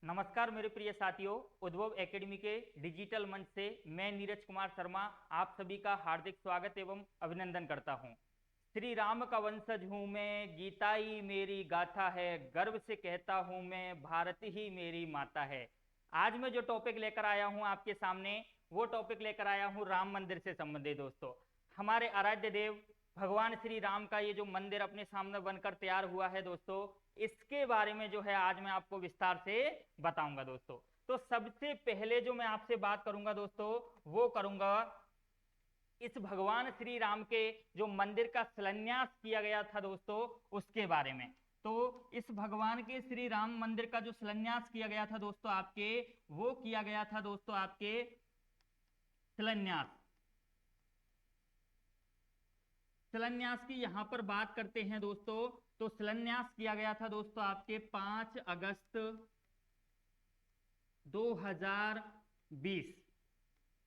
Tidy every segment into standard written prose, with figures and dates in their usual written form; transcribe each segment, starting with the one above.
नमस्कार मेरे प्रिय साथियों, उद्भव एकेडमी के डिजिटल मंच से मैं नीरज कुमार शर्मा आप सभी का हार्दिक स्वागत एवं अभिनंदन करता हूं। श्री राम का वंशज हूं मैं, गीता ही मेरी गाथा है, गर्व से कहता हूं मैं, भारत ही मेरी माता है। आज मैं जो टॉपिक लेकर आया हूं आपके सामने, वो टॉपिक लेकर आया हूं राम मंदिर से संबंधित। दोस्तों, हमारे आराध्य देव भगवान श्री राम का ये जो मंदिर अपने सामने बनकर तैयार हुआ है दोस्तों, इसके बारे में जो है आज मैं आपको विस्तार से बताऊंगा दोस्तों। तो सबसे पहले जो मैं आपसे बात करूंगा दोस्तों, वो करूंगा इस भगवान श्री राम के जो मंदिर का शिलान्यास किया गया था दोस्तों, उसके बारे में। तो इस भगवान के श्री राम मंदिर का जो शिलान्यास किया गया था दोस्तों आपके, वो किया गया था दोस्तों आपके शिलान्यास शिलान्यास की यहां पर बात करते हैं दोस्तों। तो शिलान्यास किया गया था दोस्तों आपके 5 अगस्त 2020।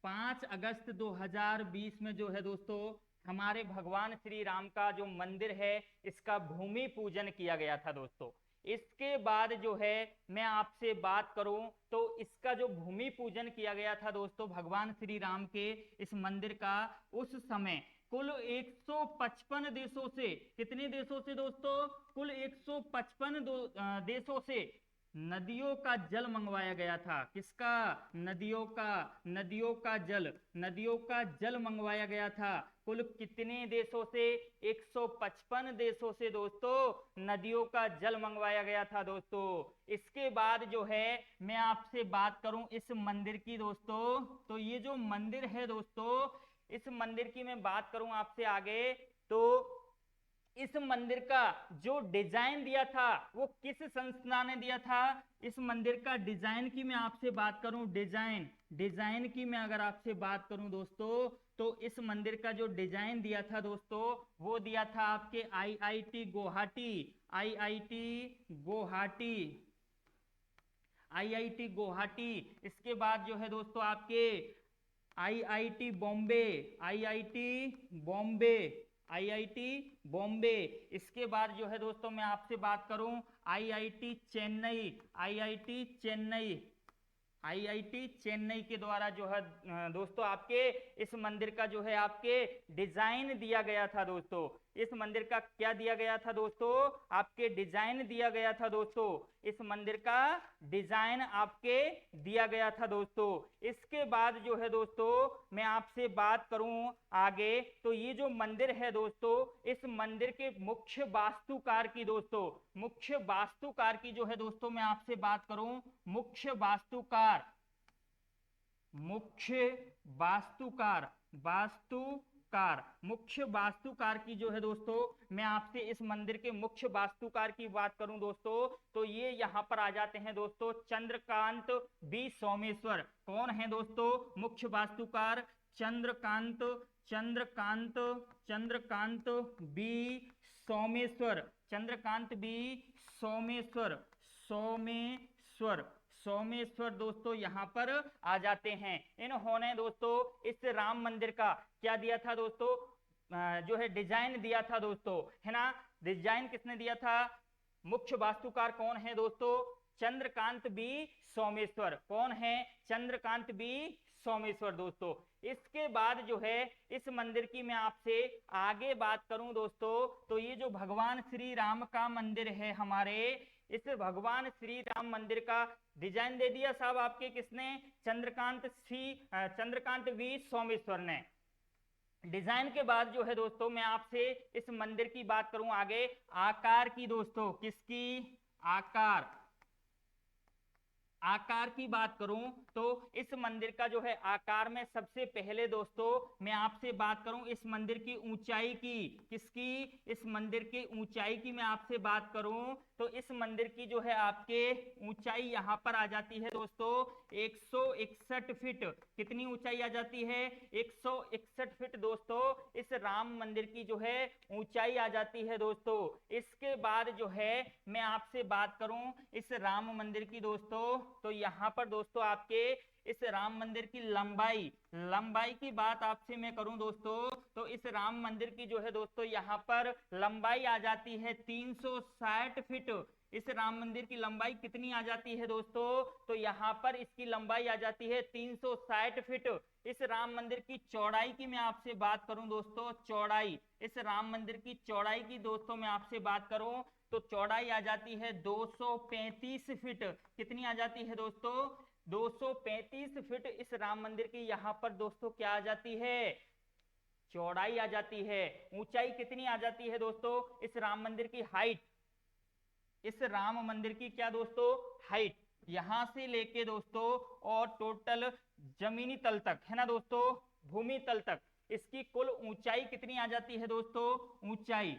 5 अगस्त 2020 में जो है दोस्तों हमारे भगवान श्री राम का जो मंदिर है, इसका भूमि पूजन किया गया था दोस्तों। इसके बाद जो है मैं आपसे बात करूं, तो इसका जो भूमि पूजन किया गया था दोस्तों भगवान श्री राम के इस मंदिर का, उस समय कुल 155 देशों से, कितने देशों से दोस्तों? कुल 155 देशों से नदियों का जल मंगवाया गया था। किसका? नदियों का जल मंगवाया गया था। कुल कितने देशों से? 155 देशों से दोस्तों नदियों का जल मंगवाया गया था दोस्तों। इसके बाद जो है मैं आपसे बात करूं इस मंदिर की दोस्तों, तो ये जो मंदिर है दोस्तों, इस मंदिर की मैं बात करूं आपसे आगे, तो इस मंदिर का जो डिजाइन दिया था वो किस संस्था ने दिया था? इस मंदिर का डिजाइन की मैं आपसे बात करूं, डिजाइन की मैं अगर आपसे बात करूं दोस्तों, तो इस मंदिर का जो डिजाइन दिया था दोस्तों, वो दिया था आपके आईआईटी गुवाहाटी, गुवाहाटी आईआईटी गुवाहाटी। इसके बाद जो है दोस्तों आपके आईआईटी बॉम्बे, बॉम्बे आईआईटी बॉम्बे। इसके बाद जो है दोस्तों मैं आपसे बात करूं आईआईटी चेन्नई, आईआईटी चेन्नई के द्वारा जो है दोस्तों आपके इस मंदिर का जो है आपके डिजाइन दिया गया था दोस्तों। इस मंदिर का क्या दिया गया था दोस्तों? आपके डिजाइन दिया गया था दोस्तों। इस मंदिर का डिजाइन आपके दिया गया था दोस्तों। इसके बाद जो है दोस्तों मैं आपसे बात करूं आगे, तो ये जो मंदिर है दोस्तों, इस मंदिर के मुख्य वास्तुकार की दोस्तों, मुख्य वास्तुकार की जो है दोस्तों मैं आपसे बात करूं, मुख्य वास्तुकार, मुख्य वास्तुकार, मुख्य वास्तुकार की जो है दोस्तों मैं आपसे इस मंदिर के मुख्य वास्तुकार की बात करूं दोस्तों, तो ये यहां पर आ जाते हैं दोस्तों चंद्रकांत बी सोमेश्वर। कौन है दोस्तों मुख्य वास्तुकार? चंद्रकांत, चंद्रकांत चंद्रकांत बी सोमेश्वर, चंद्रकांत बी सोमेश्वर, सोमेश्वर, सोमेश्वर दोस्तों यहां पर आ जाते हैं। इन्होंने दोस्तों इस राम मंदिर का क्या दिया था दोस्तों? जो है डिजाइन दिया था दोस्तों, है ना। डिजाइन किसने दिया था? मुख्य वास्तुकार कौन है दोस्तों? चंद्रकांत बी सोमेश्वर। कौन है? चंद्रकांत बी सोमेश्वर दोस्तों। इसके बाद जो है इस मंदिर की मैं आपसे आगे बात करूं दोस्तों, तो ये जो भगवान श्री राम का मंदिर है हमारे, इस भगवान श्री राम मंदिर का डिजाइन दे दिया साहब आपके किसने? चंद्रकांत वी सोमेश्वर ने। डिजाइन के बाद जो है दोस्तों मैं आपसे इस मंदिर की बात करूं आगे, आकार की दोस्तों, किसकी? आकार, आकार की बात करूं, तो इस मंदिर का जो है आकार में सबसे पहले दोस्तों मैं आपसे बात करूं इस मंदिर की ऊंचाई की, किसकी? इस मंदिर की ऊंचाई की मैं आपसे बात करूं, तो इस मंदिर की जो है आपके ऊंचाई यहां पर आ जाती है दोस्तों 161 फीट। कितनी ऊंचाई आ जाती है? 161 फीट दोस्तों इस राम मंदिर की जो है ऊंचाई आ जाती है दोस्तों। इसके बाद जो है मैं आपसे बात करूं इस राम मंदिर की दोस्तों, तो यहां पर दोस्तों आपके इस राम मंदिर की लंबाई, लंबाई की बात आपसे मैं करूं दोस्तों, तो इस राम मंदिर की जो है दोस्तों यहां पर लंबाई आ जाती है 360 फीट। इस राम मंदिर की लंबाई कितनी आ जाती है दोस्तों? तो यहाँ पर इसकी लंबाई आ जाती है 360 फीट। इस राम मंदिर की चौड़ाई की मैं आपसे बात करूं दोस्तों, चौड़ाई, इस राम मंदिर की चौड़ाई की दोस्तों मैं आपसे बात करूं तो चौड़ाई आ जाती है 235 फीट। कितनी आ जाती है दोस्तों? 235 फीट इस राम मंदिर की यहाँ पर दोस्तों क्या आ जाती है? चौड़ाई आ जाती है। ऊंचाई कितनी आ जाती है दोस्तों? इस राम मंदिर की हाइट, इस राम मंदिर की क्या दोस्तों? हाइट, यहां से लेके दोस्तों और टोटल जमीनी तल तक, है ना दोस्तों, भूमि तल तक, इसकी कुल ऊंचाई कितनी आ जाती है दोस्तों? ऊंचाई,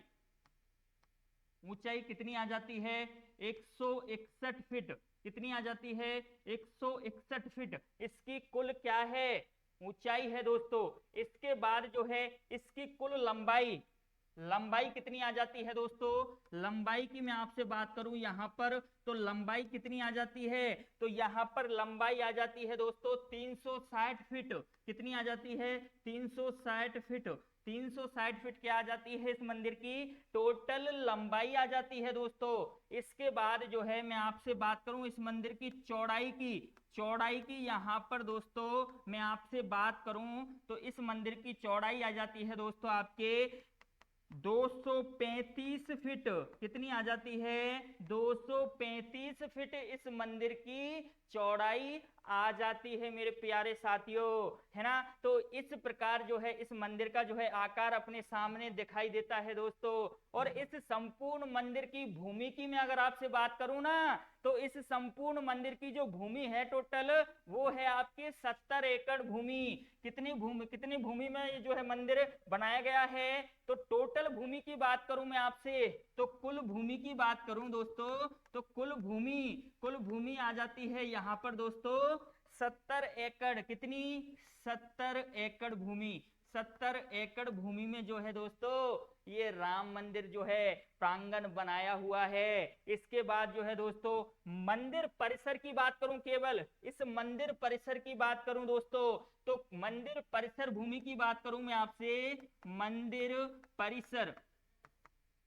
ऊंचाई कितनी आ जाती है? 161 फीट। कितनी आ जाती है? 161 फीट इसकी कुल क्या है? ऊंचाई है दोस्तों। इसके बाद जो है इसकी कुल लंबाई, लंबाई कितनी आ जाती है दोस्तों? लंबाई की मैं आपसे बात करूं यहां पर तो लंबाई कितनी आ जाती है? तो यहां पर लंबाई आ जाती है दोस्तों 360 फीट। कितनी आ जाती है? 360 फीट। 360 फीट क्या आ जाती है? इस मंदिर की टोटल लंबाई आ जाती है दोस्तों। इसके बाद जो है मैं आपसे बात करूं इस मंदिर की चौड़ाई की, चौड़ाई की यहां पर दोस्तों मैं आपसे बात करूं तो इस मंदिर की चौड़ाई आ जाती है दोस्तों आपके 235 फीट। कितनी आ जाती है? 235 फीट इस मंदिर की चौड़ाई आ जाती है मेरे प्यारे साथियों, है ना। तो इस प्रकार जो है इस मंदिर का जो है आकार अपने सामने दिखाई देता है दोस्तों। और इस संपूर्ण मंदिर की भूमि की मैं अगर आपसे बात करूं ना तो इस संपूर्ण मंदिर की जो भूमि है टोटल वो है आपके 70 एकड़ भूमि। कितनी भूमि में ये जो है मंदिर बनाया गया है? तो टोटल भूमि की बात करूं मैं आपसे तो कुल भूमि की बात करूं दोस्तों तो कुल भूमि आ जाती है यहां पर दोस्तों 70 एकड़। कितनी? 70 एकड़ भूमि। 70 एकड़ भूमि में जो है दोस्तों ये राम मंदिर जो है प्रांगण बनाया हुआ है। इसके बाद जो है दोस्तों मंदिर परिसर की बात करूं, केवल इस मंदिर परिसर की बात करूं दोस्तों तो मंदिर परिसर भूमि की बात करूं मैं आपसे, मंदिर परिसर,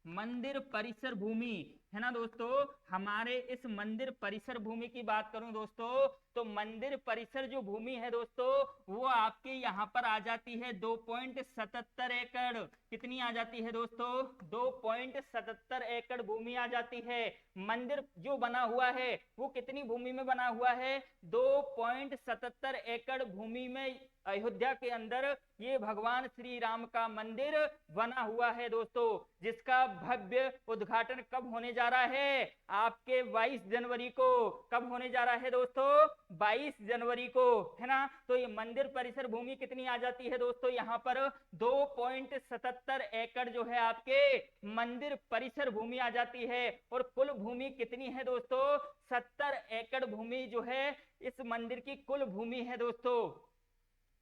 मंदिर परिसर भूमि, है ना दोस्तों। हमारे इस मंदिर परिसर भूमि की बात करूं दोस्तों तो मंदिर परिसर जो भूमि है दोस्तों वो आपके यहां पर आ जाती है 2.77 एकड़। कितनी आ जाती है दोस्तों? 2.77 एकड़ भूमि आ जाती है। मंदिर जो बना हुआ है वो कितनी भूमि में बना हुआ है? 2.77 एकड़ भूमि में अयोध्या के अंदर ये भगवान श्री राम का मंदिर बना हुआ है दोस्तों, जिसका भव्य उद्घाटन कब होने जा रहा है? आपके 22 जनवरी को। कब होने जा रहा है दोस्तों? 22 जनवरी को, है ना। तो ये मंदिर परिसर भूमि कितनी आ जाती है दोस्तों? यहाँ पर 2.77 एकड़ जो है आपके मंदिर परिसर भूमि आ जाती है। और कुल भूमि कितनी है दोस्तों? 70 एकड़ भूमि जो है इस मंदिर की कुल भूमि है दोस्तों।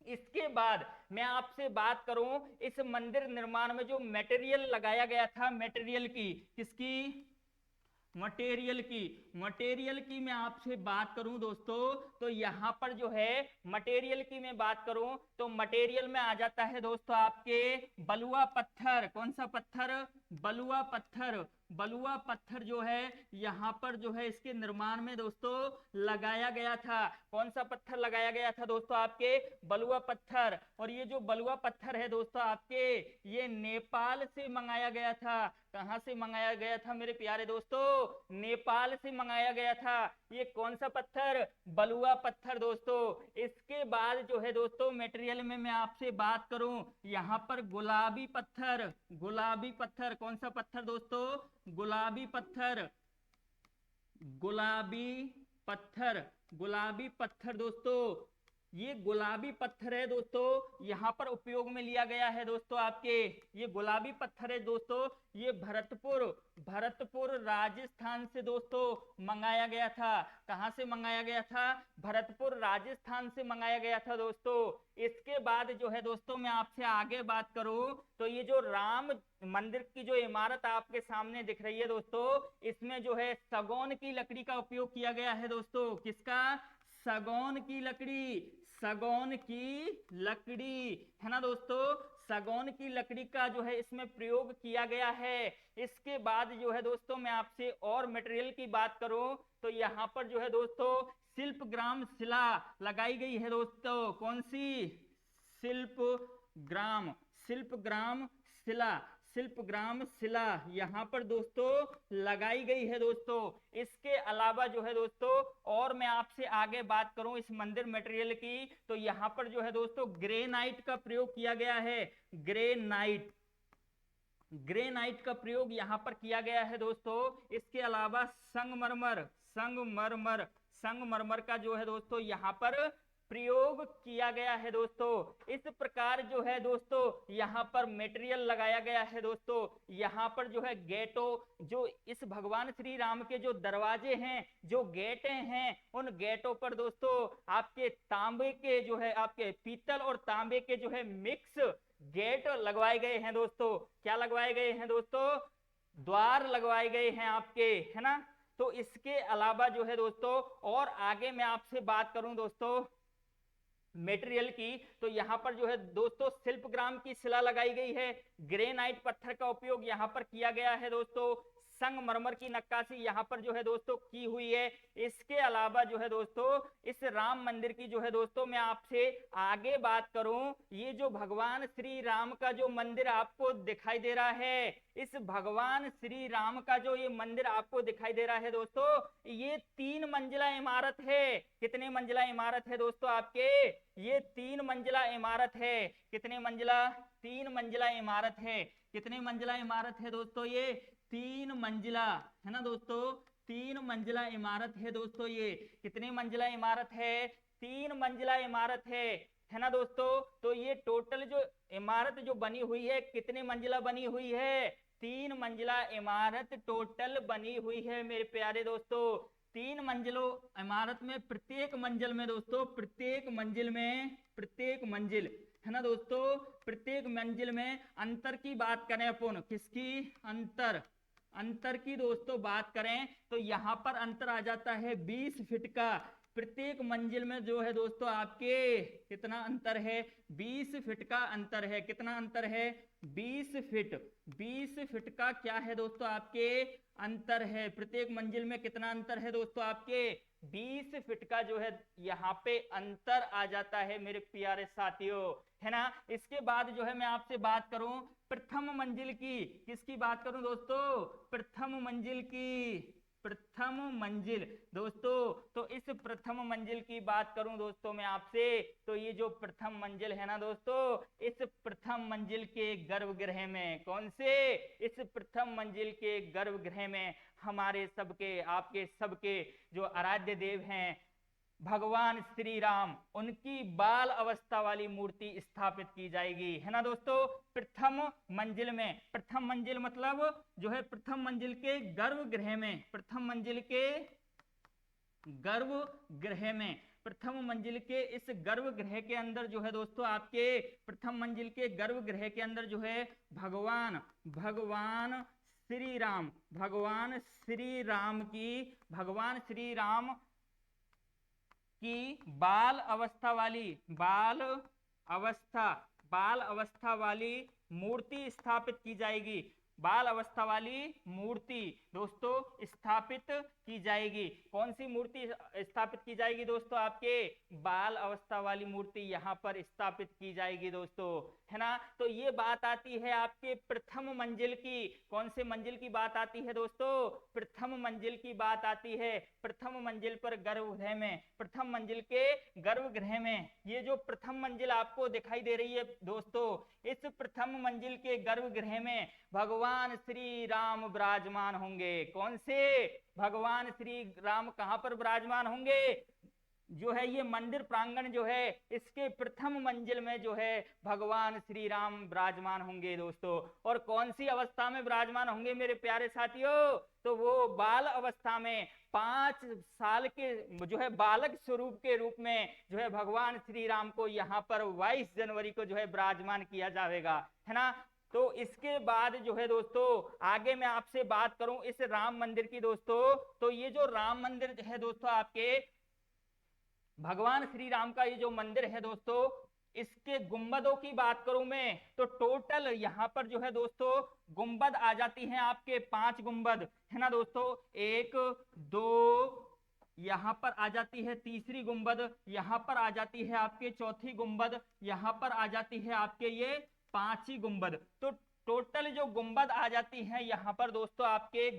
इसके बाद मैं आपसे बात करूं इस मंदिर निर्माण में जो मटेरियल लगाया गया था, मटेरियल की, किसकी? मटेरियल की मैं आपसे बात करूं दोस्तों तो यहां पर जो है मटेरियल की मैं बात करूं तो मटेरियल में आ जाता है दोस्तों आपके बलुआ पत्थर। कौन सा पत्थर? बलुआ पत्थर। बलुआ पत्थर जो है यहां पर जो है इसके निर्माण में दोस्तों लगाया गया था। कौन सा पत्थर लगाया गया था दोस्तों? आपके बलुआ पत्थर। और ये जो बलुआ पत्थर है दोस्तों आपके ये नेपाल से मंगाया गया था। कहां से मंगाया गया था मेरे प्यारे दोस्तों? नेपाल से मंगाया गया था। ये कौन सा पत्थर? बलुआ पत्थर दोस्तों। इसके बाद जो है दोस्तों मटेरियल में मैं आपसे बात करूं यहां पर गुलाबी पत्थर। गुलाबी पत्थर, कौन सा पत्थर दोस्तों? गुलाबी पत्थर। गुलाबी पत्थर, गुलाबी पत्थर दोस्तों, ये गुलाबी पत्थर है दोस्तों यहां पर उपयोग में लिया गया है दोस्तों आपके। ये गुलाबी पत्थर है दोस्तों, ये भरतपुर राजस्थान से दोस्तों मंगाया गया था। कहां से मंगाया गया था? भरतपुर राजस्थान से मंगाया गया था दोस्तों। इसके बाद जो है दोस्तों मैं आपसे आगे बात करूं तो ये जो राम मंदिर की जो इमारत आपके सामने दिख रही है दोस्तों इसमें जो है सागौन की लकड़ी का उपयोग किया गया है दोस्तों। किसका? सागौन की लकड़ी। सागौन की लकड़ी, है ना दोस्तों। सागौन की लकड़ी का जो है इसमें प्रयोग किया गया है। इसके बाद जो है दोस्तों मैं आपसे और मटेरियल की बात करूं तो यहाँ पर जो है दोस्तों शिल्पग्राम शिला लगाई गई है दोस्तों। कौन सी? शिल्पग्राम शिल्पग्राम शिला शिल्पग्राम शिला यहाँ पर दोस्तों लगाई गई है दोस्तों। इसके अलावा जो है दोस्तों और मैं आपसे आगे बात करूं इस मंदिर मटेरियल की तो यहाँ पर जो है दोस्तों ग्रेनाइट का प्रयोग किया गया है। ग्रेनाइट ग्रेनाइट का प्रयोग यहाँ पर किया गया है दोस्तों। इसके अलावा संगमरमर संगमरमर संगमरमर का जो है दोस्तों यहाँ पर प्रयोग किया गया है दोस्तों। इस प्रकार जो है दोस्तों यहाँ पर मटेरियल लगाया गया है दोस्तों। यहाँ पर जो है गेटों जो इस भगवान श्री राम के जो दरवाजे हैं जो गेटें हैं उन गेटों पर दोस्तों आपके तांबे के जो है आपके पीतल और तांबे के जो है मिक्स गेट लगवाए गए हैं दोस्तों। क्या लगवाए गए हैं दोस्तों? द्वार लगवाए गए हैं आपके, है ना। तो इसके अलावा जो है दोस्तों और आगे मैं आपसे बात करूं दोस्तों मटेरियल की तो यहाँ पर जो है दोस्तों शिल्पग्राम की शिला लगाई गई है। ग्रेनाइट पत्थर का उपयोग यहाँ पर किया गया है दोस्तों। संगमरमर की नक्काशी यहाँ पर जो है दोस्तों की हुई है। इसके अलावा जो है दोस्तों इस राम मंदिर की जो है दोस्तों मैं आपसे आगे बात करूं ये जो भगवान श्री राम का जो मंदिर आपको दिखाई दे रहा है इस भगवान श्री राम का जो ये मंदिर आपको दिखाई दे रहा है दोस्तों ये 3 मंजिला इमारत है। कितने मंजिला इमारत है दोस्तों आपके? ये 3 मंजिला इमारत है। कितने मंजिला? 3 मंजिला इमारत है। कितने मंजिला इमारत है दोस्तों? ये 3 मंजिला, है ना दोस्तों। 3 मंजिला इमारत है दोस्तों। ये कितनी मंजिला इमारत है? 3 मंजिला इमारत है ना दोस्तों। तो ये टोटल जो इमारत जो बनी हुई है कितनी मंजिला बनी हुई है? 3 मंजिला इमारत टोटल बनी हुई है मेरे प्यारे दोस्तों। 3 मंजिलों इमारत में प्रत्येक मंजिल में दोस्तों प्रत्येक मंजिल है ना दोस्तों प्रत्येक मंजिल में अंतर की बात करें अपन किसकी? अंतर की दोस्तों बात करें तो यहाँ पर अंतर आ जाता है 20 फीट का। प्रत्येक मंजिल में जो है दोस्तों आपके कितना अंतर है? 20 फीट का अंतर है। कितना अंतर है? 20 फीट। 20 फीट का क्या है दोस्तों आपके? अंतर है। प्रत्येक मंजिल में कितना अंतर है दोस्तों आपके? 20 फीट का जो है यहाँ पे अंतर आ जाता है मेरे प्यारे साथियों, है ना। इसके बाद जो है मैं आपसे बात करूं प्रथम मंजिल की। किसकी बात करूं दोस्तों? प्रथम मंजिल की। प्रथम मंजिल दोस्तों तो इस प्रथम मंजिल की बात करूं दोस्तों मैं आपसे तो ये जो प्रथम मंजिल है ना दोस्तों इस प्रथम मंजिल के गर्भगृह में कौन से? इस प्रथम मंजिल के गर्भगृह में हमारे सबके आपके सबके जो आराध्य देव हैं भगवान श्री राम उनकी बाल अवस्था वाली मूर्ति स्थापित की जाएगी, है ना दोस्तों। प्रथम मंजिल में, प्रथम मंजिल मतलब जो है प्रथम मंजिल के गर्भगृह में, प्रथम मंजिल के गर्भगृह में, प्रथम मंजिल के इस गर्भगृह के अंदर जो है दोस्तों आपके प्रथम मंजिल के गर्भगृह के अंदर जो है भगवान श्री राम की बाल अवस्था वाली मूर्ति स्थापित की जाएगी। बाल अवस्था वाली मूर्ति दोस्तों स्थापित की जाएगी। कौन सी मूर्ति स्थापित की जाएगी दोस्तों? आपके बाल अवस्था वाली मूर्ति यहाँ पर स्थापित की जाएगी दोस्तों, है ना। तो ये बात आती है आपके प्रथम मंजिल की। कौन से मंजिल की बात आती है दोस्तों? प्रथम मंजिल की बात आती है। प्रथम मंजिल पर गर्भगृह में, प्रथम मंजिल के गर्भगृह में ये जो प्रथम मंजिल आपको दिखाई दे रही है दोस्तों इस प्रथम मंजिल के गर्भगृह में भगवान श्री राम विराजमान होंगे। कौन से? भगवान श्री राम कहां पर विराजमान होंगे? जो है ये मंदिर प्रांगण जो है इसके प्रथम मंजिल में जो है भगवान श्री राम विराजमान होंगे दोस्तों। और कौन सी अवस्था में विराजमान होंगे मेरे प्यारे साथियों? तो वो बाल अवस्था में 5 साल के जो है बालक स्वरूप के रूप में जो है भगवान श्री राम को यहाँ पर 22 जनवरी को जो है विराजमान किया जाएगा, है ना। तो इसके बाद जो है दोस्तों आगे मैं आपसे बात करूं इस राम मंदिर की दोस्तों तो ये जो राम मंदिर है दोस्तों आपके भगवान श्री राम का ये जो मंदिर है दोस्तों इसके गुंबदों की बात करूं मैं तो टोटल यहां पर जो है दोस्तों गुंबद आ जाती हैं आपके 5 गुंबद, है ना दोस्तों। 1 2 यहां पर आ जाती है तीसरी गुंबद, यहां पर आ जाती है आपके चौथी गुंबद, यहां पर आ जाती है आपके ये 5 ही गुंबद। तो टोटल जो गुंबद आ जाती हैं यहां पर दोस्तों आपके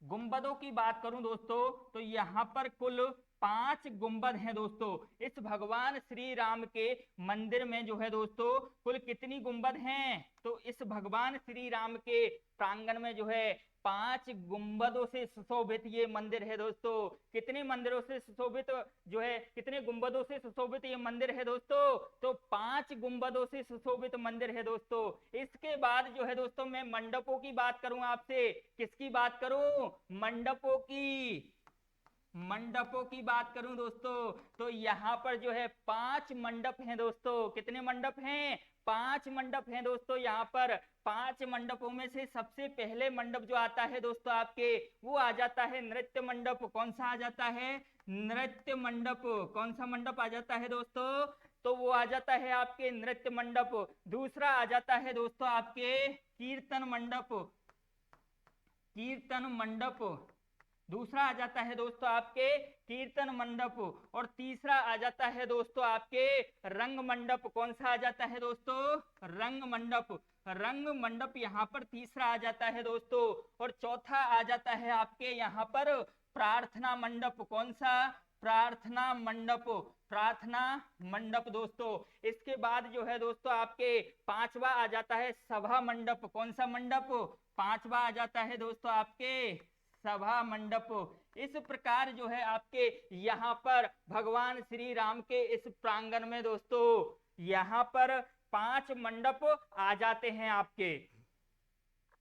गुंबदों की बात करूं दोस्तों तो यहां पर कुल 5 गुंबद हैं दोस्तों। इस भगवान श्री राम के मंदिर में जो है दोस्तों कुल कितनी गुंबद हैं, तो इस भगवान श्री राम के प्रांगण में जो है 5 गुंबदों से सुशोभित ये मंदिर है दोस्तों। कितने मंदिरों से सुशोभित जो है, कितने गुंबदों से सुशोभित ये मंदिर है दोस्तों, तो 5 गुंबदों से सुशोभित मंदिर है दोस्तों। इसके बाद जो है दोस्तों मैं मंडपों की बात करूं आपसे, किसकी बात करूं, मंडपों की बात करूं दोस्तों तो यहां पर जो है 5 मंडप हैं दोस्तों। कितने मंडप हैं, 5 मंडप हैं दोस्तों। यहाँ पर 5 मंडपों में से सबसे पहले मंडप जो आता है दोस्तों आपके वो आ जाता है नृत्य मंडप। कौन सा आ जाता है, नृत्य मंडप। कौन सा मंडप आ जाता है दोस्तों, तो वो आ जाता है आपके नृत्य मंडप। दूसरा आ जाता है दोस्तों आपके कीर्तन मंडप। दूसरा आ जाता है दोस्तों आपके कीर्तन मंडप। और तीसरा आ जाता है दोस्तों आपके रंग मंडप। कौन सा आ जाता है दोस्तों, रंग मंडप यहाँ पर तीसरा आ जाता है दोस्तों। और चौथा आ जाता है आपके यहाँ पर प्रार्थना मंडप। कौन सा, प्रार्थना मंडप दोस्तों। इसके बाद जो है दोस्तों आपके पांचवा आ जाता है सभा मंडप। कौन सा मंडप, पांचवा आ जाता है दोस्तों आपके सभा मंडप। इस प्रकार जो है आपके यहाँ पर भगवान श्री राम के इस प्रांगण में दोस्तों यहाँ पर 5 मंडप आ जाते हैं आपके।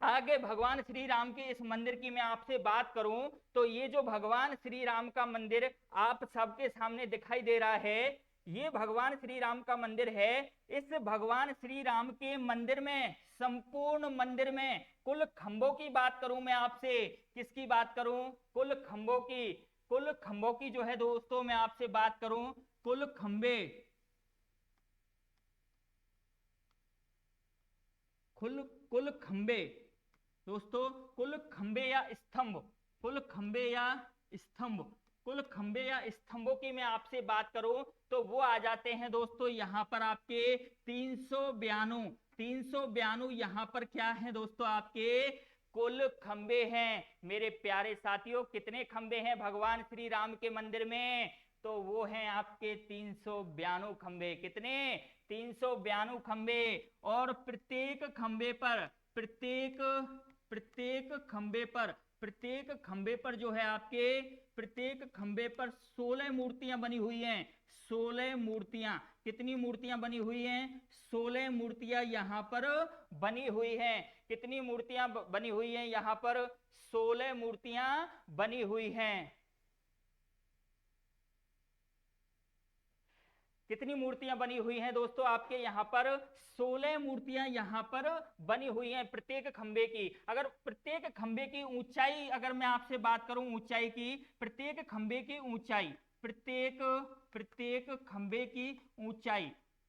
आगे भगवान श्री राम के इस मंदिर की मैं आपसे बात करूं तो ये जो भगवान श्री राम का मंदिर आप सबके सामने दिखाई दे रहा है, ये भगवान श्री राम का मंदिर है। इस भगवान श्री राम के मंदिर में, संपूर्ण मंदिर में कुल खंभों की बात करूं मैं आपसे, किसकी बात करूं, कुल खंभों की जो है दोस्तों मैं आपसे बात करूं, कुल खंभे दोस्तों, कुल खंभे या स्तंभों की मैं आपसे बात करूं तो वो आ जाते हैं दोस्तों यहाँ पर आपके 392 यहाँ पर क्या है दोस्तों आपके कुल खंबे हैं। मेरे प्यारे साथियों कितने खंबे हैं भगवान श्री राम के मंदिर में, तो वो हैं आपके 392 खंबे। कितने, 392 खंबे। और प्रत्येक खंबे पर जो है आपके प्रत्येक खंबे पर 16 मूर्तियां बनी हुई हैं। 16 मूर्तियां, कितनी मूर्तियां बनी हुई हैं, 16 मूर्तियां यहां पर बनी हुई हैं। कितनी मूर्तियां बनी हुई हैं यहां पर, 16 मूर्तियां बनी हुई हैं। कितनी मूर्तियां बनी हुई हैं दोस्तों आपके यहाँ पर, 16 मूर्तियां यहाँ पर बनी हुई हैं प्रत्येक खंबे की। अगर प्रत्येक खंबे की ऊंचाई अगर मैं आपसे बात करूं ऊंचाई की, प्रत्येक खंबे की ऊंचाई, प्रत्येक खंबे की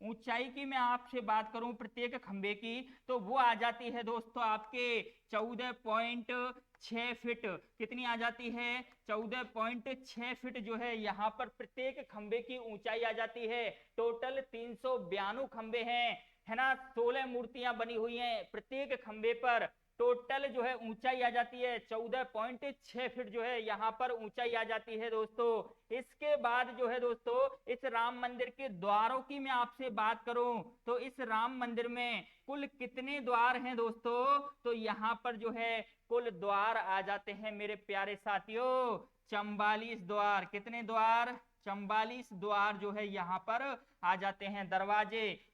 ऊंचाई की मैं आपसे बात करूं प्रत्येक खंबे की, तो वो आ जाती है दोस्तों आपके 14.6 फीट। कितनी आ जाती है, 14.6 फीट जो है यहाँ पर प्रत्येक खंबे की ऊंचाई आ जाती है। टोटल 392 खंबे हैं, है ना। 16 मूर्तियां बनी हुई हैं प्रत्येक खंबे पर। टोटल जो है ऊंचाई आ जाती है 14.6 फीट जो है यहाँ पर ऊंचाई आ जाती है दोस्तों। इसके बाद जो है दोस्तों इस राम मंदिर के द्वारों की मैं आपसे बात करूं तो इस राम मंदिर में कुल कितने द्वार हैं दोस्तों, तो यहाँ पर जो है कुल द्वार आ जाते हैं मेरे प्यारे साथियों 44 द्वार। कितने द्वार, 44 द्वार जो है यहाँ पर आ जाते हैं। दरवाजे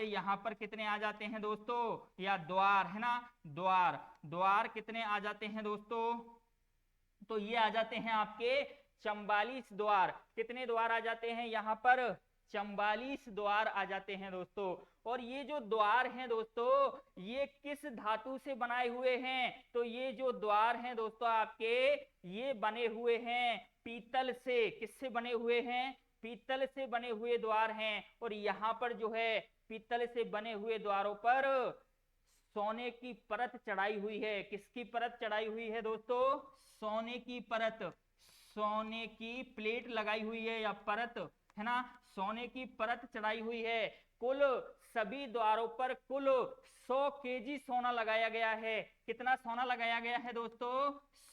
यहाँ पर कितने आ जाते हैं दोस्तों, या द्वार, है ना, द्वार कितने आ जाते हैं दोस्तों, तो ये आ जाते हैं आपके 44 द्वार। कितने द्वार आ जाते हैं यहाँ पर, 44 द्वार आ जाते हैं दोस्तों। और ये जो द्वार हैं दोस्तों ये किस धातु से बनाए हुए हैं? तो ये जो द्वार हैं दोस्तों आपके ये बने हुए हैं पीतल से। किससे बने हुए हैं? पीतल से बने हुए द्वार हैं। और यहाँ पर जो है पीतल से बने हुए द्वारों पर सोने की परत चढ़ाई हुई है। किसकी परत चढ़ाई हुई है दोस्तों? सोने की परत। सोने की प्लेट लगाई हुई है या परत, है ना, सोने की परत चढ़ाई हुई है। कुल सभी द्वारों पर कुल 100 केजी सोना लगाया गया है। कितना सोना लगाया गया है दोस्तों?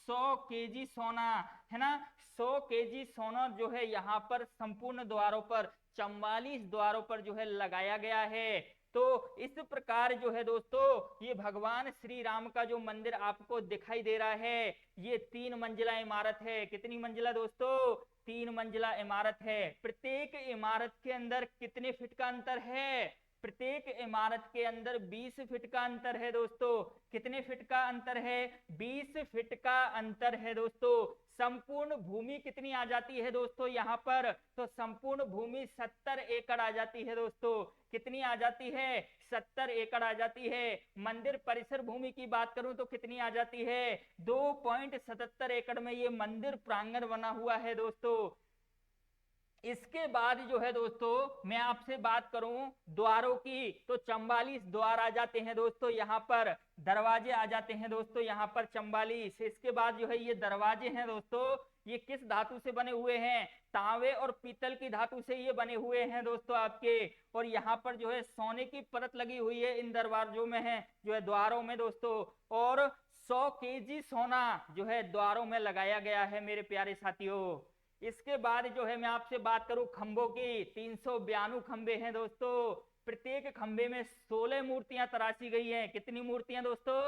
100 केजी सोना, है ना। 100 केजी सोना जो है यहाँ पर संपूर्ण द्वारों पर 44 द्वारों पर जो है लगाया गया है। तो इस प्रकार जो है दोस्तों ये भगवान श्री राम का जो मंदिर आपको दिखाई दे रहा है ये 3 मंजिला इमारत है। कितनी मंजिला दोस्तों? 3 मंजिला इमारत है। प्रत्येक इमारत के अंदर कितने फीट का अंतर है? प्रत्येक इमारत के अंदर 20 फीट का अंतर है दोस्तों। कितने फीट का अंतर है? 20 फीट का अंतर है दोस्तों। संपूर्ण भूमि कितनी आ जाती है दोस्तों यहाँ पर? तो संपूर्ण भूमि 70 एकड़ आ जाती है दोस्तों। कितनी आ जाती है? 70 एकड़ आ जाती है। मंदिर परिसर भूमि की बात करूं तो कितनी आ जाती है? 2.77 एकड़ में ये मंदिर प्रांगण बना हुआ है दोस्तों। इसके बाद जो है दोस्तों मैं आपसे बात करूं द्वारों की तो 44 द्वार आ जाते हैं दोस्तों। यहाँ पर दरवाजे आ जाते हैं दोस्तों यहाँ पर 44। इसके बाद जो है ये दरवाजे हैं दोस्तों ये किस धातु से बने हुए हैं? तांबे और पीतल की धातु से ये बने हुए हैं दोस्तों आपके। और यहाँ पर जो है सोने की परत लगी हुई है इन दरवाजों में है जो है द्वारों में दोस्तों। और 100 केजी सोना जो है द्वारों में लगाया गया है मेरे प्यारे साथियों। इसके बाद जो है मैं आपसे बात करूं खंभों की, 392 खंबे हैं दोस्तों। प्रत्येक खंबे में 16 मूर्तियां तराशी गई हैं। कितनी मूर्तियां दोस्तों?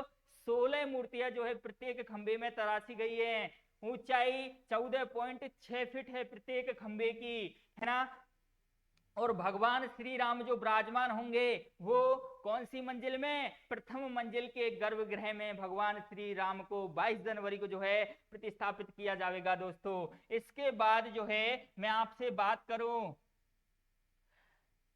16 मूर्तियां जो है प्रत्येक खंबे में तराशी गई है। ऊंचाई 14.6 फीट है प्रत्येक खंबे की, है ना। और भगवान श्री राम जो विराजमान होंगे वो कौन सी मंजिल में? प्रथम मंजिल के गर्भगृह में भगवान श्री राम को 22 जनवरी को जो है प्रतिस्थापित किया जाएगा दोस्तों। इसके बाद जो है मैं आपसे बात करूं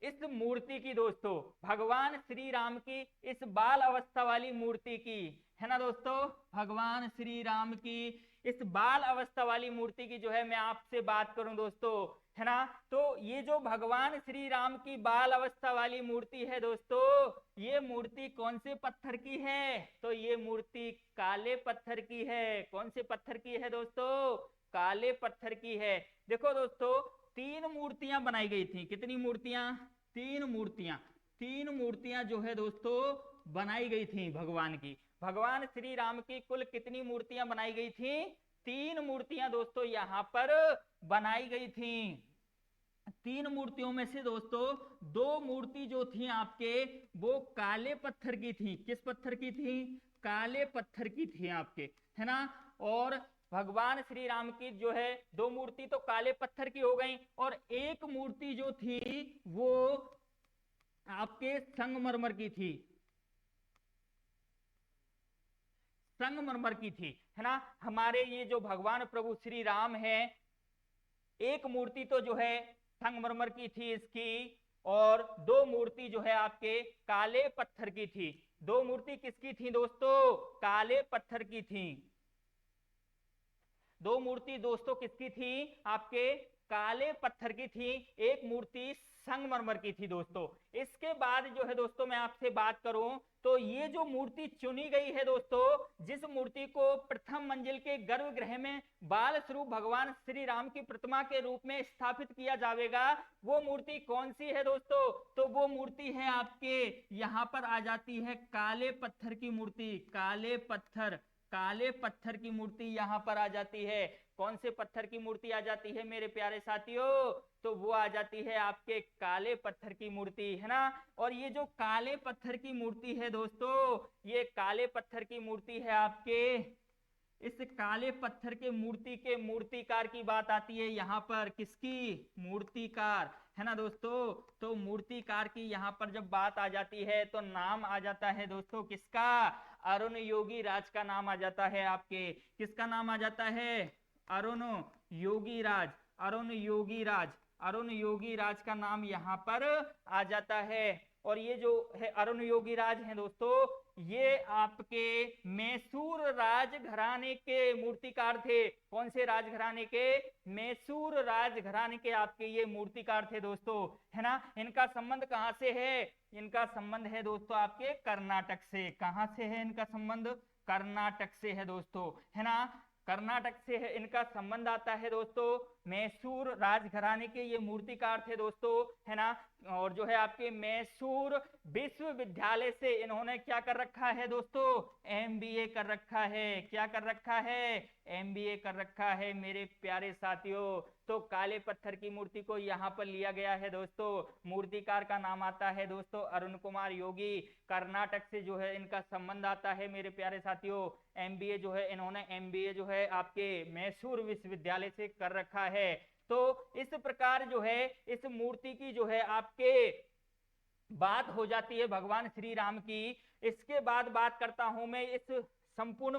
इस मूर्ति की दोस्तों, भगवान श्री राम की इस बाल अवस्था वाली मूर्ति की, है ना दोस्तों। भगवान श्री राम की इस बाल अवस्था वाली मूर्ति की जो है मैं आपसे बात करूं दोस्तों, है ना। तो ये जो भगवान श्री राम की बाल अवस्था वाली मूर्ति है दोस्तों ये मूर्ति कौन से पत्थर की है? तो ये मूर्ति काले पत्थर की है। कौन से पत्थर की है दोस्तों? काले पत्थर की है। देखो दोस्तों 3 मूर्तियां बनाई गई थी। कितनी मूर्तियां? 3 मूर्तियां। 3 मूर्तियां जो है दोस्तों बनाई गई थी भगवान की। भगवान श्री राम की कुल कितनी मूर्तियां बनाई गई थी? 3 मूर्तियां दोस्तों यहाँ पर बनाई गई थी। 3 मूर्तियों में से दोस्तों 2 मूर्ति जो थी आपके वो काले पत्थर की थी। किस पत्थर की थी? काले पत्थर की थी आपके, है ना। और भगवान श्री राम की जो है 2 मूर्ति तो काले पत्थर की हो गई और एक मूर्ति जो थी वो आपके संगमरमर की थी। संगमरमर की थी, है ना। हमारे ये जो भगवान प्रभु श्री राम है एक मूर्ति तो जो है संगमरमर की थी इसकी और 2 मूर्ति जो है आपके काले पत्थर की थी। 2 मूर्ति किसकी थी दोस्तों? काले पत्थर की थी। 2 मूर्ति दोस्तों किसकी थी? आपके काले पत्थर की थी। एक मूर्ति संगमरमर की थी दोस्तों। इसके बाद जो है दोस्तों मैं आपसे बात करूं तो ये जो मूर्ति चुनी गई है दोस्तों जिस मूर्ति को प्रथम मंजिल के गर्भगृह में बाल स्वरूप भगवान श्री राम की प्रतिमा के रूप में स्थापित किया जाएगा वो मूर्ति कौन सी है दोस्तों? तो वो मूर्ति है आपके यहाँ पर आ जाती है काले पत्थर की मूर्ति। काले पत्थर की मूर्ति यहाँ पर आ जाती है। कौन से पत्थर की मूर्ति आ जाती है मेरे प्यारे साथियों? तो वो आ जाती है आपके काले पत्थर की मूर्ति, है ना। और ये जो काले पत्थर की मूर्ति है दोस्तों ये काले पत्थर की मूर्ति है आपके इस काले पत्थर के मूर्ति के मूर्तिकार की बात आती है यहाँ पर। किसकी? मूर्तिकार, है ना दोस्तों। तो मूर्तिकार की यहाँ पर जब बात आ जाती है तो नाम आ जाता है दोस्तों किसका? अरुण योगी राज का नाम आ जाता है आपके। किसका नाम आ जाता है? अरुण योगी राज। अरुण योगी राज। अरुण योगी राज का नाम यहाँ पर आ जाता है। और ये जो है अरुण योगी राज हैं दोस्तों, ये आपके मैसूर राजघराने के मूर्तिकार थे। कौन से राजघराने के? मैसूर राजघराने के आपके ये मूर्तिकार थे दोस्तों, है ना। इनका संबंध कहाँ से है? इनका संबंध है दोस्तों आपके कर्नाटक से। कहाँ से है इनका संबंध? कर्नाटक से है दोस्तों, है ना। कर्नाटक से है इनका संबंध आता है दोस्तों। मैसूर राजघराने के ये मूर्तिकार थे दोस्तों, है ना। और जो है आपके मैसूर विश्वविद्यालय से इन्होंने क्या कर रखा है दोस्तों? एमबीए कर रखा है। क्या कर रखा है? एमबीए कर रखा है मेरे प्यारे साथियों। तो काले पत्थर की मूर्ति को यहाँ पर लिया गया है दोस्तों। मूर्तिकार का नाम आता है दोस्तों अरुण कुमार योगी। कर्नाटक से जो है इनका संबंध आता है मेरे प्यारे साथियों। एमबीए जो है इन्होंने एमबीए जो है आपके मैसूर विश्वविद्यालय से कर रखा है। तो इस प्रकार जो है इस मूर्ति की जो है आपके बात हो जाती है भगवान श्री राम की। इसके बाद बात करता हूं मैं इस संपूर्ण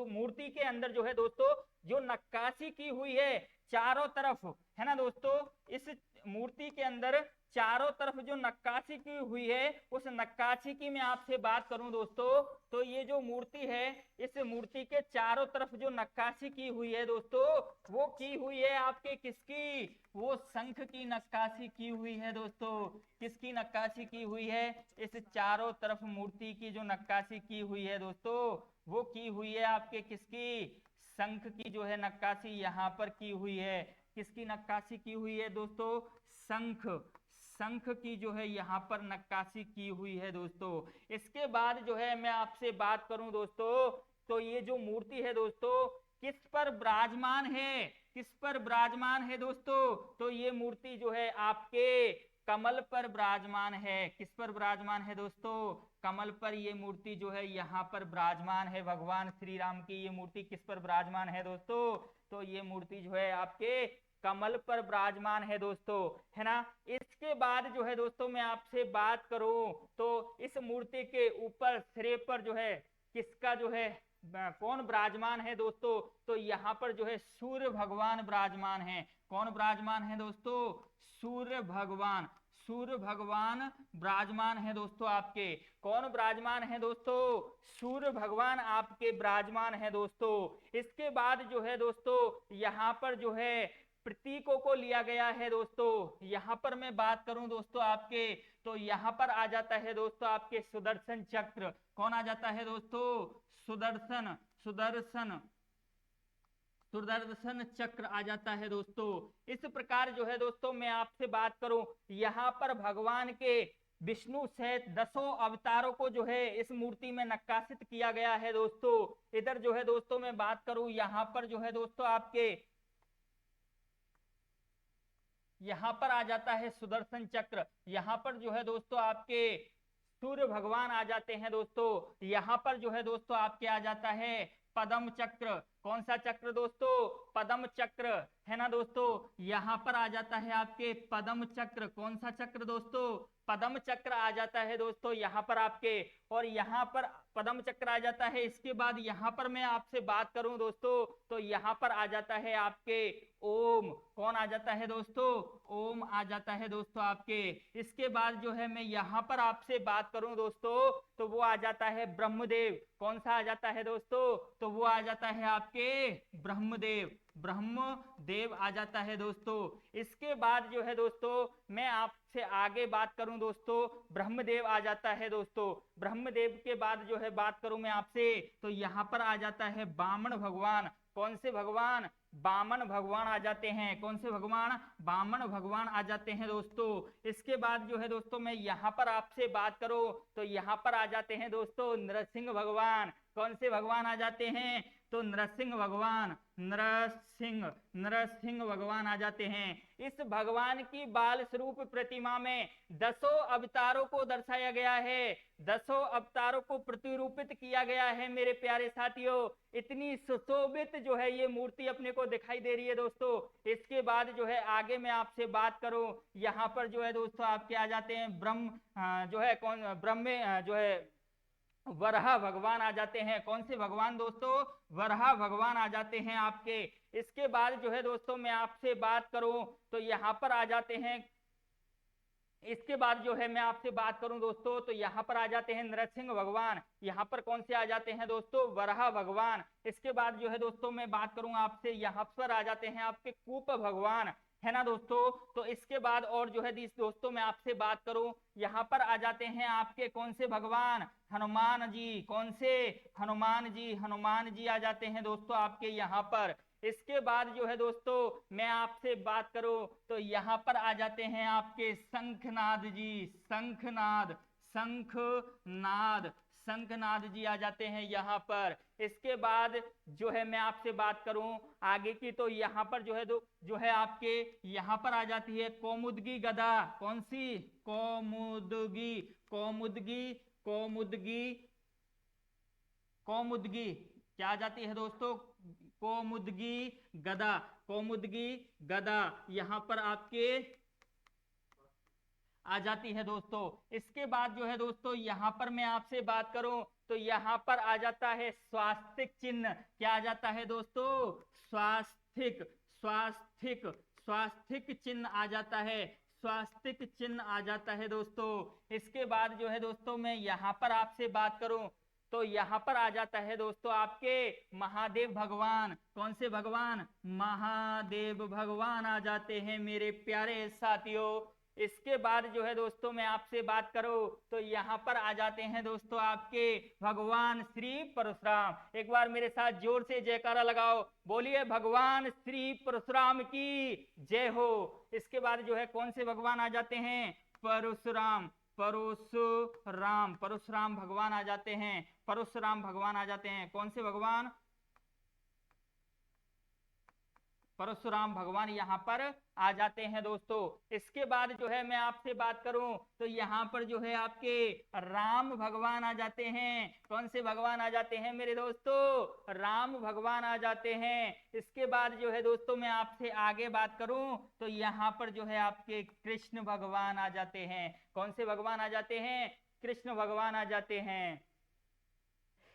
मूर्ति के अंदर जो है दोस्तों जो नक्काशी की हुई है चारों तरफ, है ना दोस्तों। इस मूर्ति के अंदर चारों तरफ जो नक्काशी की हुई है उस नक्काशी की मैं आपसे बात करूं दोस्तों, तो ये जो मूर्ति है इस मूर्ति के चारों तरफ जो नक्काशी की हुई है दोस्तों, वो की हुई है आपके किसकी? वो शंख की नक्काशी की हुई है दोस्तों। किसकी नक्काशी की हुई है? इस चारों तरफ मूर्ति की जो नक्काशी की हुई है दोस्तों, वो की हुई है आपके किसकी? शंख की जो है नक्काशी यहाँ पर की हुई है। किसकी नक्काशी की हुई है दोस्तों? शंख। शंख की जो है यहाँ पर नक्काशी की हुई है दोस्तों। इसके बाद जो है मैं आपसे बात करूं दोस्तों, तो ये जो मूर्ति है दोस्तों किस पर विराजमान है? किस पर विराजमान है दोस्तों? तो ये मूर्ति जो है आपके कमल पर विराजमान है। किस पर विराजमान है दोस्तों? कमल पर ये मूर्ति जो है यहाँ पर विराजमान है। भगवान श्री राम की ये मूर्ति किस पर विराजमान है दोस्तों? तो ये मूर्ति जो है आपके कमल पर विराजमान है दोस्तों, है ना। इसके बाद जो है दोस्तों मैं आपसे बात करूं तो इस मूर्ति के ऊपर सिरे पर जो है किसका जो है कौन विराजमान है दोस्तों? तो यहाँ पर जो है सूर्य भगवान विराजमान है। कौन विराजमान है दोस्तों? सूर्य भगवान। सूर्य भगवान विराजमान है दोस्तों आपके। कौन विराजमान है दोस्तों? सूर्य भगवान आपके विराजमान है दोस्तों। इसके बाद जो है दोस्तों यहाँ पर जो है प्रतीकों को लिया गया है दोस्तों। यहाँ पर मैं बात करूं दोस्तों आपके, तो यहाँ पर आ जाता है दोस्तों आपके सुदर्शन चक्र। कौन आ जाता है दोस्तों? सुदर्शन। सुदर्शन सुदर्शन चक्र आ जाता है दोस्तों। इस प्रकार जो है दोस्तों मैं आपसे बात करूं, यहाँ पर भगवान के विष्णु सहित 10 अवतारों को जो है इस मूर्ति में नक्काशित किया गया है दोस्तों। इधर जो है दोस्तों मैं बात करूं, यहाँ पर जो है दोस्तों आपके यहाँ पर आ जाता है सुदर्शन चक्र। यहाँ पर जो है दोस्तों आपके सूर्य भगवान आ जाते हैं दोस्तों। यहाँ पर जो है दोस्तों आपके आ जाता है पद्म चक्र। कौन सा चक्र दोस्तों? पद्म चक्र, है ना दोस्तों। यहाँ पर आ जाता है आपके पद्म चक्र। कौन सा चक्र दोस्तों? पद्म चक्र आ जाता है दोस्तों यहाँ पर आपके। और यहाँ पर पद्म चक्र आ जाता है। इसके बाद यहाँ पर मैं आपसे बात करूं दोस्तों, तो यहाँ पर आ जाता है आपके ओम। कौन आ जाता है दोस्तों? ओम आ जाता है दोस्तों आपके। इसके बाद जो है मैं यहाँ पर आपसे बात करूं दोस्तों, तो वो आ जाता है ब्रह्मदेव। कौन सा आ जाता है दोस्तों? तो वो आ जाता है आपके ब्रह्मदेव। ब्रह्मदेव आ जाता है दोस्तों। इसके बाद जो है दोस्तों मैं आपसे आगे बात करूं दोस्तों, ब्रह्मदेव आ जाता है दोस्तों। ब्रह्मदेव के बाद जो है बात करूं मैं आपसे, तो यहाँ पर आ जाता है वामन भगवान। कौन से भगवान? वामन भगवान आ जाते हैं। कौन से भगवान? वामन भगवान आ जाते हैं दोस्तों। इसके बाद जो है दोस्तों मैं यहाँ पर आपसे बात करूं, तो यहाँ पर आ जाते हैं दोस्तों नरसिंह भगवान। कौन से भगवान आ जाते हैं? तो नरसिंह भगवान। नरसिंह भगवान आ जाते हैं। इस भगवान की बाल स्वरूप प्रतिमा में 10 अवतारों को दर्शाया गया है। 10 अवतारों को प्रतिरूपित किया गया है मेरे प्यारे साथियों। इतनी सुशोभित जो है ये मूर्ति अपने को दिखाई दे रही है दोस्तों। इसके बाद जो है आगे मैं आपसे बात करूं, यहाँ पर जो है दोस्तों आपके आ जाते हैं ब्रह्म जो है कौन? ब्रह्मे जो है वराह भगवान आ जाते हैं। कौन से भगवान दोस्तों? वराह भगवान आ जाते हैं आपके। इसके बाद जो है दोस्तों मैं आपसे बात करूं तो यहाँ पर आ जाते हैं, इसके बाद जो है मैं आपसे बात करूं दोस्तों तो यहाँ पर आ जाते हैं नरसिंह भगवान। यहाँ पर कौन से आ जाते हैं दोस्तों? वराह भगवान। इसके बाद जो है दोस्तों मैं बात करूं आपसे, यहाँ पर आ जाते हैं आपके कूप भगवान, है ना दोस्तों। तो इसके बाद और जो है दोस्तों मैं आपसे बात करूं, यहाँ पर आ जाते हैं आपके कौन से भगवान? हनुमान जी। कौन से? हनुमान जी। हनुमान जी आ जाते हैं दोस्तों आपके यहाँ पर। इसके बाद जो है दोस्तों मैं आपसे बात करूं तो यहाँ पर आ जाते हैं आपके शंखनाद जी। शंखनाद, शंखनाद, शंखनाद जी आ जाते हैं यहाँ पर। इसके बाद जो है मैं आपसे बात करूं आगे की तो यहाँ पर जो है जो है आपके यहाँ पर आ जाती है कौमुदगी गदा। कौन सी? कौमुदगी, कौमुदगी, कौमुदगी, कौमुदगी क्या आ जाती है दोस्तों? कौमुदगी गदा। कौमुदगी गदा यहाँ पर आपके आ जाती है दोस्तों। इसके बाद जो है दोस्तों यहाँ पर मैं आपसे बात करूं तो यहाँ पर आ जाता है स्वास्तिक चिन्ह। क्या आ जाता है दोस्तों? स्वास्तिक, स्वास्तिक, स्वास्तिक चिन्ह आ जाता है। स्वास्तिक चिन्ह आ जाता है दोस्तों। इसके बाद जो है दोस्तों मैं यहाँ पर आपसे बात करूं तो यहाँ पर आ जाता है दोस्तों आपके महादेव भगवान। कौन से भगवान? महादेव भगवान आ जाते हैं मेरे प्यारे साथियों। इसके बाद जो है दोस्तों मैं आपसे बात करूं तो यहाँ पर आ जाते हैं दोस्तों आपके भगवान श्री परशुराम। एक बार मेरे साथ जोर से जयकारा लगाओ, बोलिए भगवान श्री परशुराम की जय हो। इसके बाद जो है कौन से भगवान आ जाते हैं? परशुराम, परशुराम, परशुराम भगवान आ जाते हैं। परशुराम भगवान आ जाते हैं। कौन से भगवान? परशुराम भगवान यहाँ पर आ जाते हैं दोस्तों। इसके बाद जो है मैं आपसे बात करूं तो यहाँ पर जो है आपके राम भगवान आ जाते हैं। कौन से भगवान आ जाते हैं मेरे दोस्तों? राम भगवान आ जाते हैं। इसके बाद जो है दोस्तों मैं आपसे आगे बात करूं तो यहाँ पर जो है आपके कृष्ण भगवान आ जाते हैं। कौन से भगवान आ जाते हैं? कृष्ण भगवान आ जाते हैं।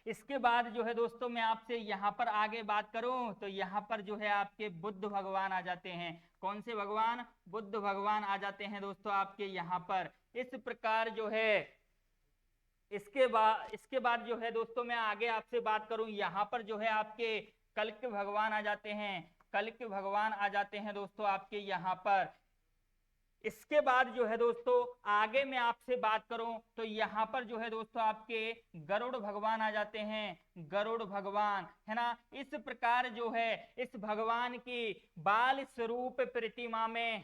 इसके बाद जो है दोस्तों मैं आपसे यहाँ पर आगे बात करूं तो यहाँ पर जो है आपके बुद्ध भगवान आ जाते हैं। कौन से भगवान? बुद्ध भगवान आ जाते हैं दोस्तों आपके यहाँ पर। इस प्रकार जो है इसके बाद जो है दोस्तों मैं आगे आपसे बात करूं यहाँ पर जो है आपके कल्क भगवान आ जाते हैं। कल्क भगवान आ जाते हैं दोस्तों आपके यहाँ पर। इसके बाद जो है दोस्तों आगे मैं आपसे बात करूं तो यहाँ पर जो है दोस्तों आपके गरुड़ भगवान आ जाते हैं। गरुड़ भगवान, है ना। इस प्रकार जो है इस भगवान की बाल स्वरूप प्रतिमा में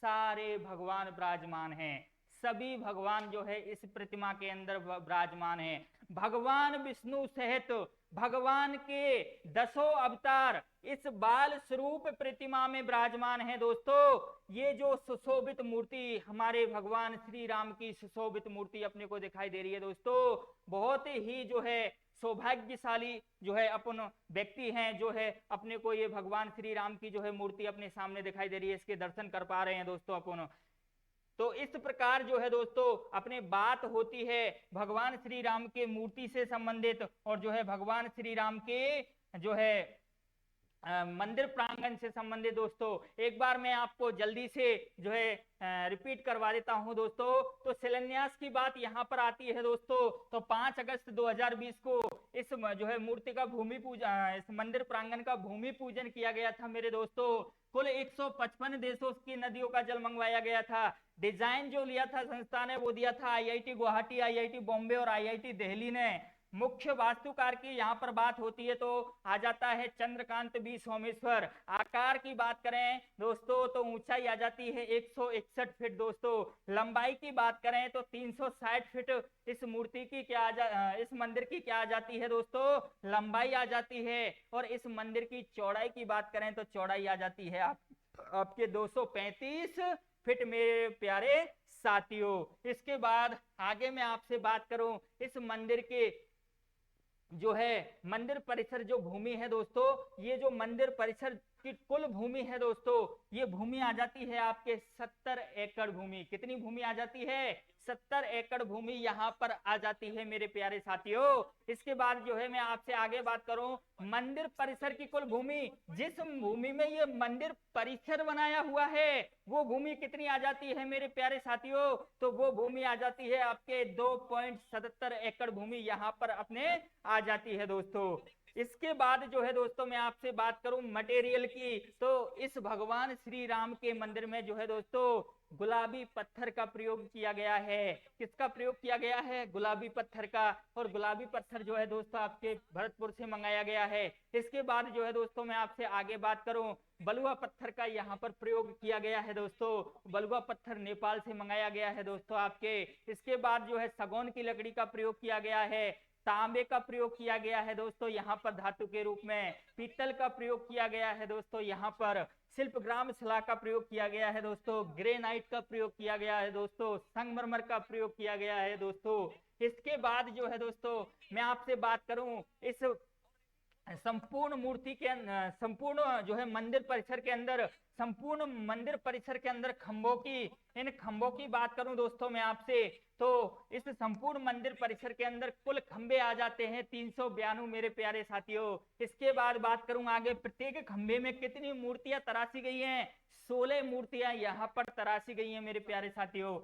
सारे भगवान विराजमान हैं। सभी भगवान जो है इस प्रतिमा के अंदर विराजमान हैं। भगवान विष्णु सहित भगवान के 10 अवतार इस बाल स्वरूप प्रतिमा में विराजमान है दोस्तों। ये जो सुशोभित मूर्ति हमारे भगवान श्री राम की सुशोभित मूर्ति अपने को दिखाई दे रही है दोस्तों, बहुत ही जो है सौभाग्यशाली जो है अपन व्यक्ति हैं जो है अपने को ये भगवान श्री राम की जो है मूर्ति अपने सामने दिखाई दे रही है, इसके दर्शन कर पा रहे हैं दोस्तों अपन। तो इस प्रकार जो है दोस्तों अपने बात होती है भगवान श्री राम के मूर्ति से संबंधित और जो है भगवान श्री राम के जो है मंदिर प्रांगण से संबंधित दोस्तों। एक बार मैं आपको जल्दी से जो है रिपीट करवा देता हूं दोस्तों। तो शिलान्यास की बात यहाँ पर आती है दोस्तों। तो 5 अगस्त 2020 को इस जो है मूर्ति का भूमि पूजन, इस मंदिर प्रांगण का भूमि पूजन किया गया था मेरे दोस्तों। कुल 155 देशों की नदियों का जल मंगवाया गया था। डिजाइन जो लिया था संस्था ने वो दिया था IIT गुवाहाटी, IIT बॉम्बे और IIT दिल्ली ने। मुख्य वास्तुकार की यहाँ पर बात होती है तो आ जाता है चंद्रकांत बी सोमेश्वर। आकार की बात करें दोस्तों तो ऊंचाई आ जाती है 161 फीट दोस्तों। लंबाई की बात करें तो 360 फीट इस मूर्ति की इस मंदिर की क्या आ जाती है दोस्तों? लंबाई आ जाती है। और इस मंदिर की चौड़ाई की बात करें तो चौड़ाई आ जाती है आपके 235 फीट मेरे प्यारे साथियों। इसके बाद आगे मैं आपसे बात करूं इस मंदिर के जो है मंदिर परिसर जो भूमि है दोस्तों, ये जो मंदिर परिसर की कुल भूमि है दोस्तों, ये भूमि आ जाती है आपके 70 एकड़ भूमि। कितनी भूमि आ जाती है? 70 एकड़ भूमि यहाँ पर आ जाती है मेरे प्यारे साथियों। इसके बाद जो है मैं आपसे आगे बात करूं, मंदिर परिसर की कुल भूमि, जिस भूमि में ये मंदिर परिसर बनाया हुआ है वो भूमि कितनी आ जाती है मेरे प्यारे साथियों? तो वो भूमि आ जाती है आपके 2.77 एकड़ भूमि यहाँ पर अपने आ जाती है दोस्तों। इसके बाद जो है दोस्तों मैं आपसे बात करूं मटेरियल की, तो इस भगवान श्री राम के मंदिर में जो है दोस्तों गुलाबी पत्थर का प्रयोग किया गया है। किसका प्रयोग किया गया है? गुलाबी पत्थर का। और गुलाबी पत्थर जो है दोस्तों आपके भरतपुर से मंगाया गया है। इसके बाद जो है दोस्तों मैं आपसे आगे बात करूं, बलुआ पत्थर का यहाँ पर प्रयोग किया गया है दोस्तों। बलुआ पत्थर नेपाल से मंगाया गया है दोस्तों आपके। इसके बाद जो है सागौन की लकड़ी का प्रयोग किया गया है। तांबे का प्रयोग किया गया है दोस्तों यहाँ पर धातु के रूप में। पीतल का प्रयोग किया गया है दोस्तों यहाँ पर। शिल्पग्राम शिला का प्रयोग किया गया है दोस्तों। ग्रेनाइट का प्रयोग किया गया है दोस्तों। संगमरमर का प्रयोग किया गया है दोस्तों। इसके बाद जो है दोस्तों मैं आपसे बात करूं, इस संपूर्ण मूर्ति के संपूर्ण जो है मंदिर परिसर के अंदर, संपूर्ण मंदिर परिसर के अंदर खंभों की, इन खंभों की बात करूं दोस्तों मैं आपसे, तो इस संपूर्ण मंदिर परिसर के अंदर कुल खंभे आ जाते हैं 392 मेरे प्यारे साथियों। इसके बाद बात करूं आगे, प्रत्येक खंभे में कितनी मूर्तियां तराशी गई हैं? 16 मूर्तियां यहाँ पर तराशी गई हैं मेरे प्यारे साथियों।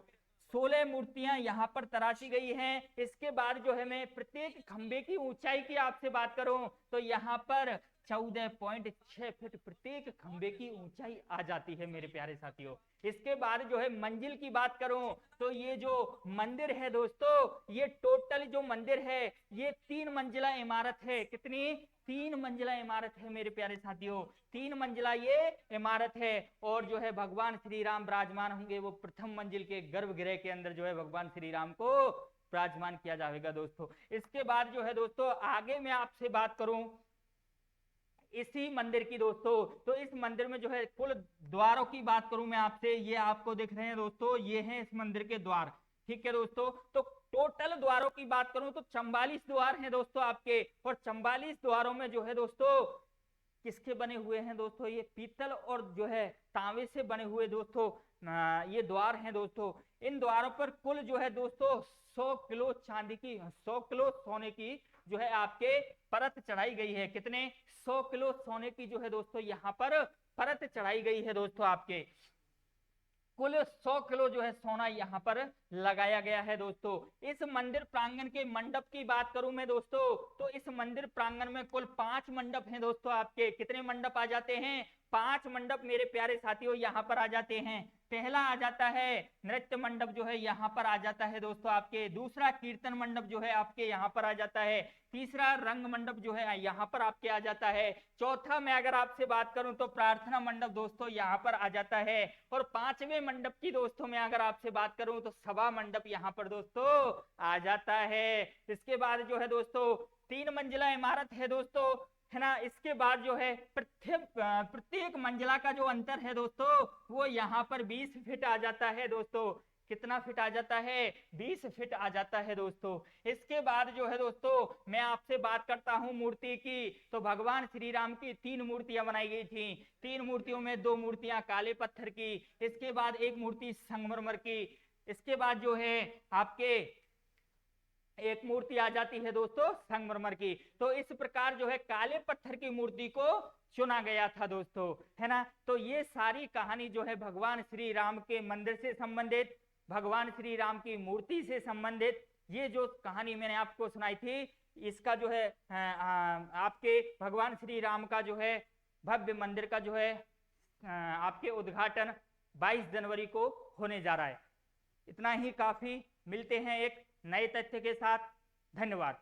16 मूर्तियां यहाँ पर तराशी गई हैं। इसके बाद जो है मैं प्रत्येक खंबे की ऊंचाई की आपसे बात करूं, तो यहाँ पर 14.6 फीट प्रत्येक खंबे की ऊंचाई आ जाती है मेरे प्यारे साथियों। इसके बाद जो है मंजिल की बात करूं, तो ये जो मंदिर है दोस्तों, ये टोटल जो मंदिर है ये 3 मंजिला इमारत है। कितनी? 3 मंजिला इमारत है मेरे प्यारे साथियों। 3 मंजिला ये इमारत है। और जो है भगवान श्री राम विराजमान होंगे वो प्रथम मंजिल के गर्भगृह के अंदर जो है भगवान श्री राम को विराजमान किया जाएगा दोस्तों। इसके बाद जो है दोस्तों आगे मैं आपसे बात करूं इसी मंदिर की दोस्तों, तो इस मंदिर में जो है कुल द्वारों की बात करूं मैं आपसे, ये आपको दिख रहे हैं दोस्तों, ये हैं इस मंदिर के द्वार। ठीक है दोस्तों, तो टोटल द्वारों की बात करूं तो 44 द्वार हैं दोस्तों आपके। और 44 द्वारों में जो है दोस्तों किसके बने हुए हैं दोस्तों? ये पीतल और जो है तांबे से बने हुए दोस्तों ये द्वार हैं दोस्तों। इन द्वारों पर कुल जो है दोस्तों 100 किलो चांदी की, 100 किलो सोने की जो है आपके परत चढ़ाई गई है। कितने? 100 किलो सोने की जो है दोस्तों यहाँ पर परत चढ़ाई गई है दोस्तों आपके। कुल 100 किलो जो है सोना यहाँ पर लगाया गया है दोस्तों। इस मंदिर प्रांगण के मंडप की बात करूं मैं दोस्तों, तो इस मंदिर प्रांगण में कुल 5 मंडप हैं दोस्तों आपके। कितने मंडप आ जाते हैं? 5 मंडप मेरे प्यारे साथियों यहाँ पर आ जाते हैं। पहला आ जाता है नृत्य मंडप जो है यहाँ पर आ जाता है दोस्तों आपके। दूसरा कीर्तन मंडप जो है आपके यहाँ पर आ जाता है। तीसरा रंग मंडप जो है यहाँ पर आपके आ जाता है। चौथा मैं अगर आपसे बात करूं तो प्रार्थना मंडप दोस्तों यहाँ पर आ जाता है। और 5वें मंडप की दोस्तों मैं अगर आपसे बात करूं तो सभा मंडप यहाँ पर दोस्तों आ जाता है। इसके बाद जो है दोस्तों 3 मंजिला इमारत है दोस्तों, है ना। इसके बाद जो है प्रत्येक मंजिला का जो अंतर है दोस्तों वो यहाँ पर 20 फीट आ जाता है दोस्तों। कितना फीट आ जाता है? 20 फीट आ जाता है दोस्तों। इसके बाद जो है दोस्तों मैं आपसे बात करता हूं मूर्ति की, तो भगवान श्री राम की 3 मूर्तियां बनाई गई थी। 3 मूर्तियों में 2 मूर्तियां काले पत्थर की, इसके बाद 1 मूर्ति संगमरमर की, इसके बाद जो है आपके एक मूर्ति आ जाती है दोस्तों संगमरमर की। तो इस प्रकार जो है काले पत्थर की मूर्ति को चुना गया था दोस्तों, है ना। तो ये सारी कहानी जो है भगवान श्री राम के मंदिर से संबंधित, भगवान श्री राम की मूर्ति से संबंधित ये जो कहानी मैंने आपको सुनाई थी, इसका जो है आपके भगवान श्री राम का जो है भव्य मंदिर का जो है आपके उद्घाटन 22 जनवरी को होने जा रहा है। इतना ही काफी। मिलते हैं एक नए तथ्य के साथ। धन्यवाद।